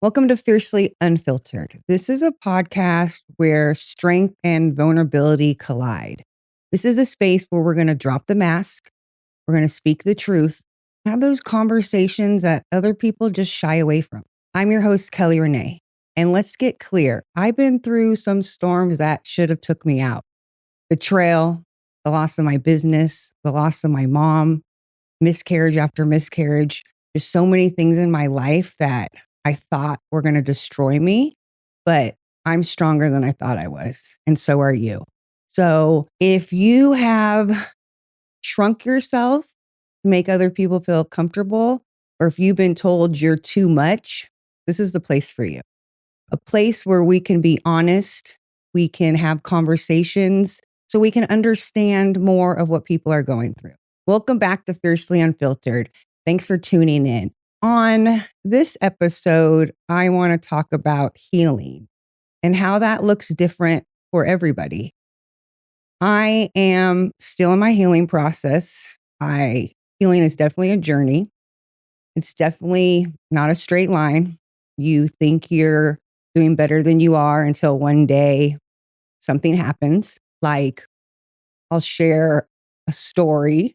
Welcome to Fiercely Unfiltered. This is a podcast where strength and vulnerability collide. This is a space where we're going to drop the mask, we're going to speak the truth, have those conversations that other people just shy away from. I'm your host, Kelly Renee, and let's get clear. I've been through some storms that should have took me out. Betrayal, the loss of my business, the loss of my mom, miscarriage after miscarriage. There's so many things in my life that I thought were going to destroy me, but I'm stronger than I thought I was. And so are you. So if you have shrunk yourself to make other people feel comfortable, or if you've been told you're too much, this is the place for you. A place where we can be honest, we can have conversations, so we can understand more of what people are going through. Welcome back to Fiercely Unfiltered. Thanks for tuning in. On this episode, I want to talk about healing and how that looks different for everybody. I am still in my healing process. Healing is definitely a journey. It's definitely not a straight line. You think you're doing better than you are until one day something happens. Like, I'll share a story.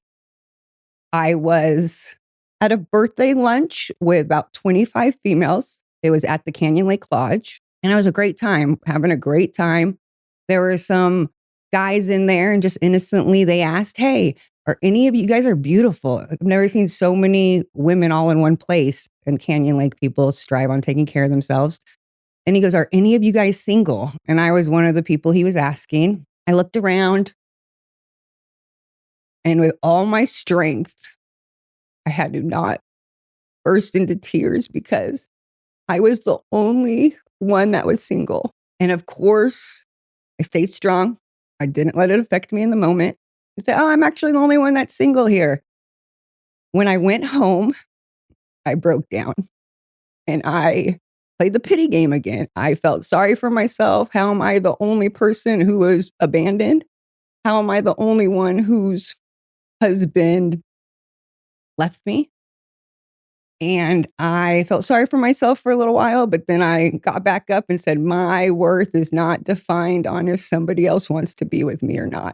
I was at a birthday lunch with about 25 females. It was at the Canyon Lake Lodge, and it was a great time, having a great time. There were some guys in there, and just innocently they asked, "Hey, are any of you guys are beautiful? I've never seen so many women all in one place." And Canyon Lake people strive on taking care of themselves. And he goes, "Are any of you guys single?" And I was one of the people he was asking. I looked around, and with all my strength, I had to not burst into tears because I was the only one that was single. And of course, I stayed strong. I didn't let it affect me in the moment. I said, "Oh, I'm actually the only one that's single here." When I went home, I broke down and I played the pity game again. I felt sorry for myself. How am I the only person who was abandoned? How am I the only one whose husband left me? And I felt sorry for myself for a little while, but then I got back up and said, my worth is not defined on if somebody else wants to be with me or not.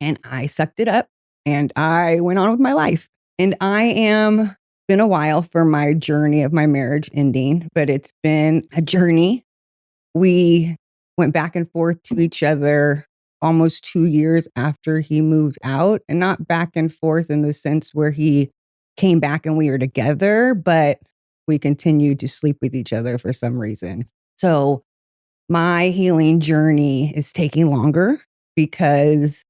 And I sucked it up and I went on with my life. And been a while for my journey of my marriage ending, but it's been a journey. We went back and forth to each other almost 2 years after he moved out, and not back and forth in the sense where he came back and we were together, but we continued to sleep with each other for some reason. So my healing journey is taking longer because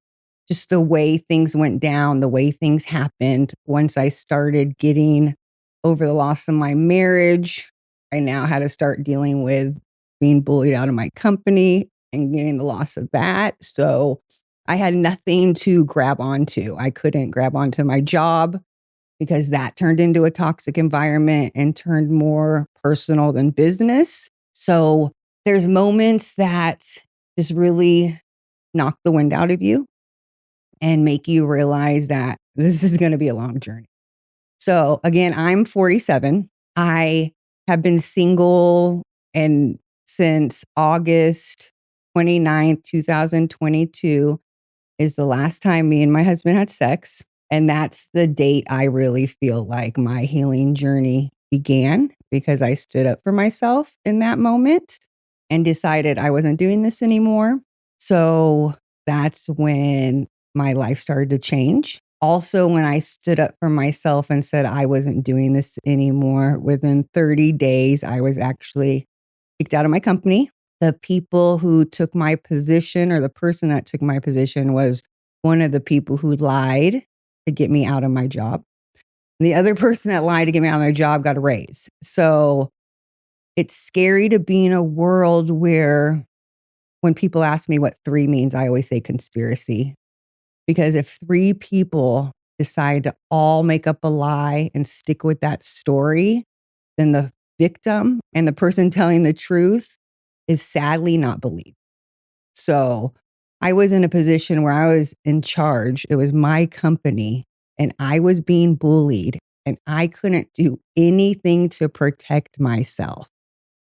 just the way things went down, the way things happened, once I started getting over the loss of my marriage, I now had to start dealing with being bullied out of my company and getting the loss of that. So I had nothing to grab onto. I couldn't grab onto my job because that turned into a toxic environment and turned more personal than business. So there's moments that just really knock the wind out of you and make you realize that this is going to be a long journey. So again, I'm 47. I have been single and since August 29th, 2022 is the last time me and my husband had sex. And that's the date I really feel like my healing journey began, because I stood up for myself in that moment and decided I wasn't doing this anymore. So that's when my life started to change. Also, when I stood up for myself and said I wasn't doing this anymore, within 30 days, I was actually kicked out of my company. The people who took my position, or the person that took my position, was one of the people who lied to get me out of my job. And the other person that lied to get me out of my job got a raise. So it's scary to be in a world where when people ask me what 3 means, I always say conspiracy. Because if 3 people decide to all make up a lie and stick with that story, then the victim and the person telling the truth is sadly not believed. So I was in a position where I was in charge. It was my company and I was being bullied. and I couldn't do anything to protect myself.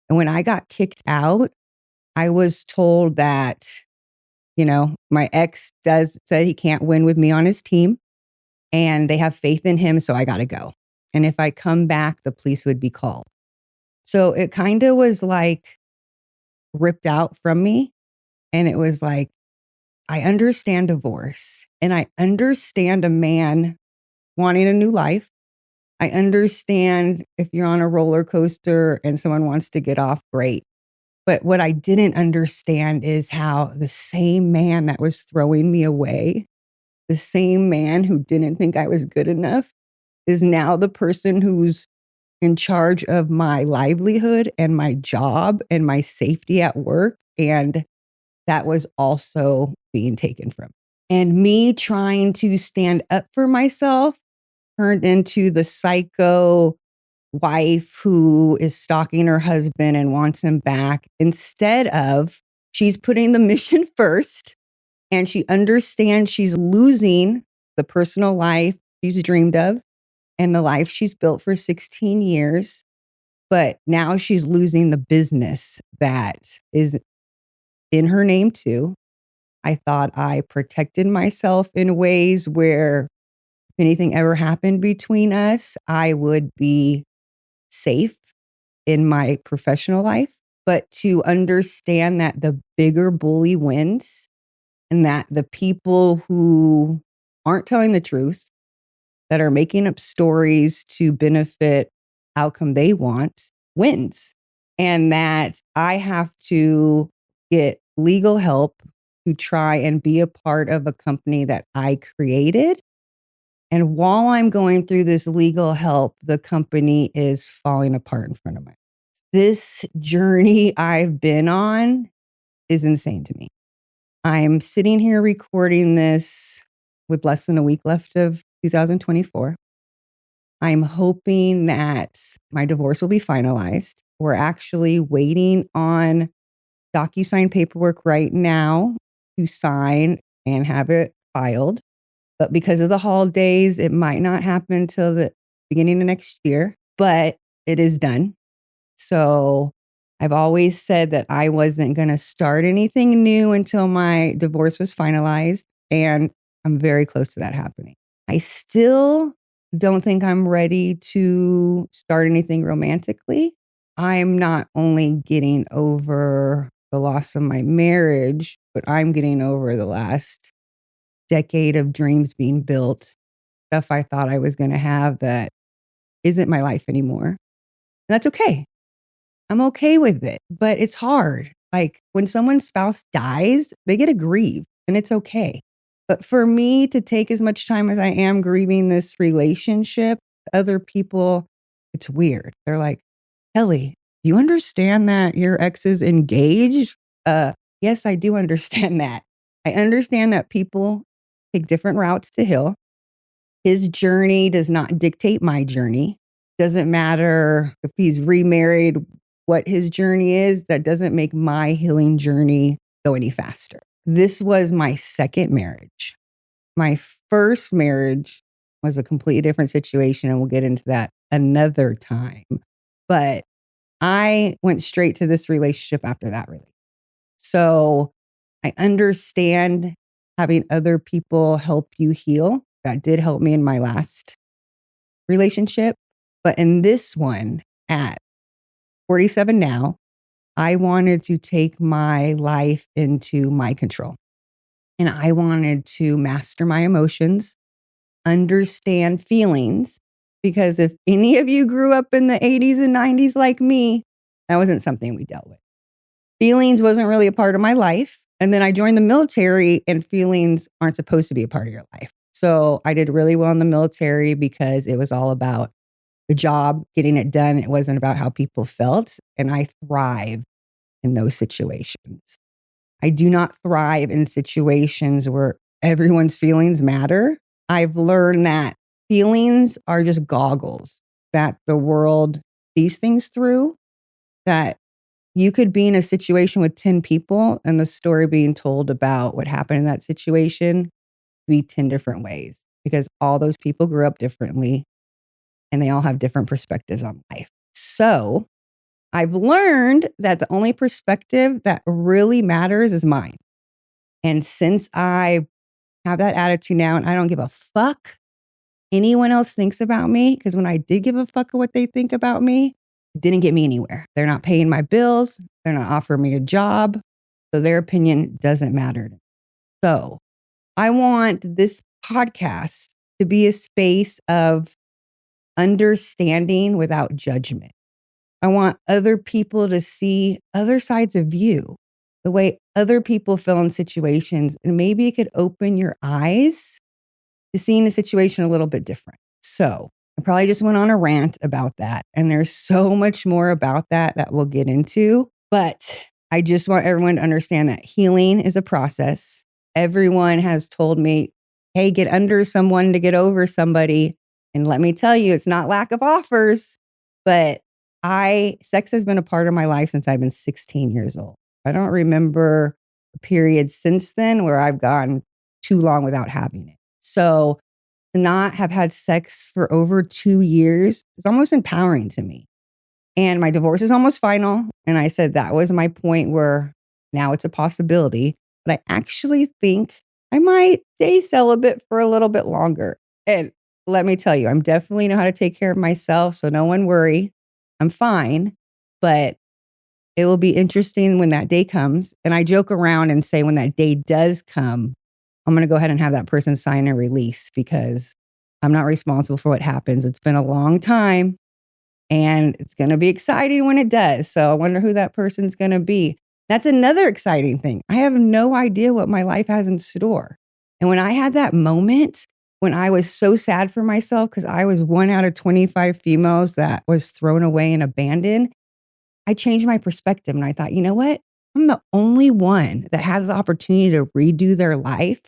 And when I got kicked out, I was told that, my ex said he can't win with me on his team and they have faith in him, so I got to go. And if I come back, the police would be called. So it kind of was like ripped out from me. And it was like, I understand divorce and I understand a man wanting a new life. I understand if you're on a roller coaster and someone wants to get off, great. But what I didn't understand is how the same man that was throwing me away, the same man who didn't think I was good enough, is now the person who's in charge of my livelihood and my job and my safety at work. And that was also being taken from me. And me trying to stand up for myself turned into the psycho wife who is stalking her husband and wants him back, instead of she's putting the mission first and she understands she's losing the personal life she's dreamed of and the life she's built for 16 years. But now she's losing the business that is in her name too. I thought I protected myself in ways where if anything ever happened between us, I would be safe in my professional life. But to understand that the bigger bully wins and that the people who aren't telling the truth, that are making up stories to benefit outcome they want, wins. And that I have to get legal help to try and be a part of a company that I created. And while I'm going through this legal help, the company is falling apart in front of my eyes. This journey I've been on is insane to me. I'm sitting here recording this with less than a week left of 2024. I'm hoping that my divorce will be finalized. We're actually waiting on DocuSign paperwork right now to sign and have it filed. But because of the holidays, it might not happen until the beginning of next year, but it is done. So I've always said that I wasn't going to start anything new until my divorce was finalized. And I'm very close to that happening. I still don't think I'm ready to start anything romantically. I'm not only getting over the loss of my marriage, but I'm getting over the last decade of dreams being built, stuff I thought I was going to have that isn't my life anymore. And that's okay. I'm okay with it, but it's hard. Like when someone's spouse dies, they get to grieve and it's okay. But for me to take as much time as I am grieving this relationship, other people, it's weird. They're like, Kelly, do you understand that your ex is engaged? Yes, I do understand that. I understand that people take different routes to heal. His journey does not dictate my journey. Doesn't matter if he's remarried, what his journey is, that doesn't make my healing journey go any faster. This was my second marriage. My first marriage was a completely different situation, and we'll get into that another time. But I went straight to this relationship after that relationship. So I understand having other people help you heal. That did help me in my last relationship. But in this one, at 47 now, I wanted to take my life into my control. And I wanted to master my emotions, understand feelings, because if any of you grew up in the 80s and 90s like me, that wasn't something we dealt with. Feelings wasn't really a part of my life. And then I joined the military, and feelings aren't supposed to be a part of your life. So I did really well in the military because it was all about the job, getting it done. It wasn't about how people felt. And I thrive in those situations. I do not thrive in situations where everyone's feelings matter. I've learned that feelings are just goggles that the world sees things through, that you could be in a situation with 10 people and the story being told about what happened in that situation be 10 different ways because all those people grew up differently. and they all have different perspectives on life. So I've learned that the only perspective that really matters is mine. And since I have that attitude now and I don't give a fuck anyone else thinks about me, because when I did give a fuck what they think about me, it didn't get me anywhere. They're not paying my bills. They're not offering me a job. So their opinion doesn't matter. So I want this podcast to be a space of understanding without judgment. I want other people to see other sides of you, the way other people feel in situations, and maybe it could open your eyes to seeing the situation a little bit different. So I probably just went on a rant about that. And there's so much more about that we'll get into. But I just want everyone to understand that healing is a process. Everyone has told me, hey, get under someone to get over somebody. And let me tell you, it's not lack of offers, but sex has been a part of my life since I've been 16 years old. I don't remember a period since then where I've gone too long without having it. So to not have had sex for over 2 years is almost empowering to me. And my divorce is almost final. And I said that was my point where now it's a possibility. But I actually think I might stay celibate for a little bit longer. And let me tell you, I'm definitely know how to take care of myself. So no one worry. I'm fine. But it will be interesting when that day comes. And I joke around and say when that day does come, I'm going to go ahead and have that person sign a release because I'm not responsible for what happens. It's been a long time and it's going to be exciting when it does. So I wonder who that person's going to be. That's another exciting thing. I have no idea what my life has in store. And when I had that moment, when I was so sad for myself because I was 1 out of 25 females that was thrown away and abandoned, I changed my perspective and I thought, you know what? I'm the only one that has the opportunity to redo their life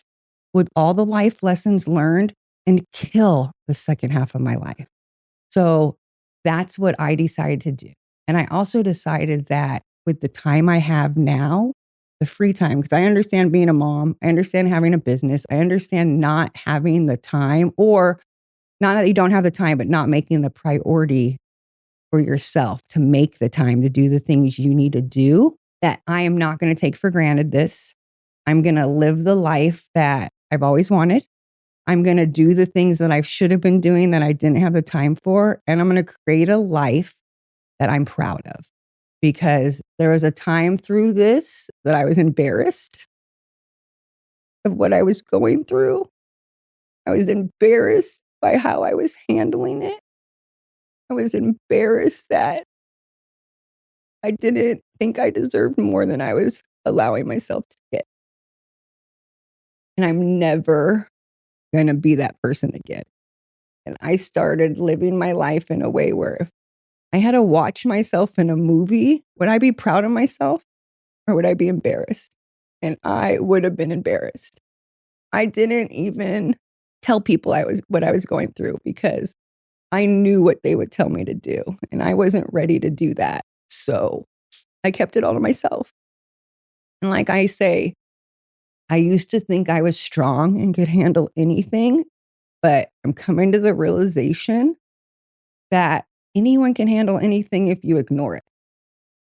with all the life lessons learned and kill the second half of my life. So that's what I decided to do. And I also decided that with the time I have now, the free time, because I understand being a mom, I understand having a business, I understand not having the time, or not that you don't have the time, but not making the priority for yourself to make the time to do the things you need to do, that I am not going to take for granted this. I'm going to live the life that I've always wanted. I'm going to do the things that I should have been doing that I didn't have the time for. And I'm going to create a life that I'm proud of. Because there was a time through this that I was embarrassed of what I was going through. I was embarrassed by how I was handling it. I was embarrassed that I didn't think I deserved more than I was allowing myself to get. And I'm never going to be that person again. And I started living my life in a way where if I had to watch myself in a movie, would I be proud of myself or would I be embarrassed? And I would have been embarrassed. I didn't even tell people what I was going through because I knew what they would tell me to do. And I wasn't ready to do that. So I kept it all to myself. And like I say, I used to think I was strong and could handle anything, but I'm coming to the realization that anyone can handle anything if you ignore it,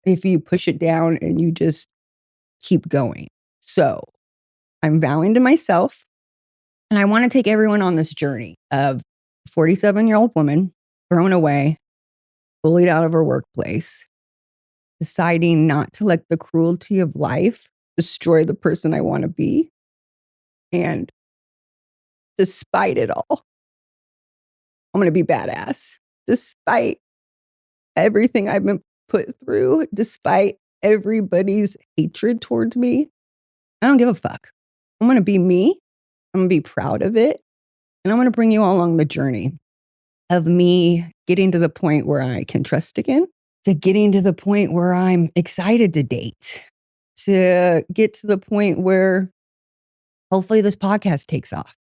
if you push it down and you just keep going. So I'm vowing to myself, and I want to take everyone on this journey of a 47-year-old woman thrown away, bullied out of her workplace, deciding not to let the cruelty of life destroy the person I want to be. And despite it all, I'm going to be badass. Despite everything I've been put through, despite everybody's hatred towards me, I don't give a fuck. I'm going to be me. I'm going to be proud of it. And I'm going to bring you all along the journey of me getting to the point where I can trust again, to getting to the point where I'm excited to date, to get to the point where hopefully this podcast takes off.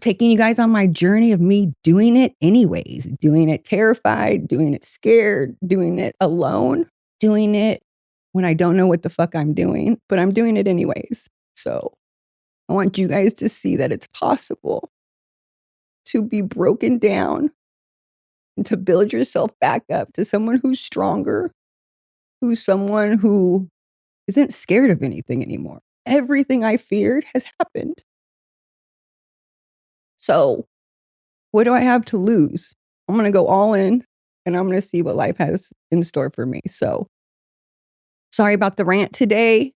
Taking you guys on my journey of me doing it anyways, doing it terrified, doing it scared, doing it alone, doing it when I don't know what the fuck I'm doing, but I'm doing it anyways. So I want you guys to see that it's possible to be broken down and to build yourself back up to someone who's stronger, who's someone who isn't scared of anything anymore. Everything I feared has happened. So what do I have to lose? I'm going to go all in and I'm going to see what life has in store for me. So sorry about the rant today.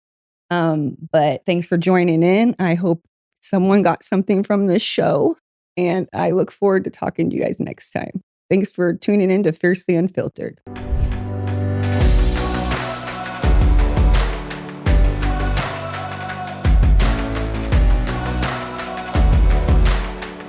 But thanks for joining in. I hope someone got something from this show, and I look forward to talking to you guys next time. Thanks for tuning in to Fiercely Unfiltered.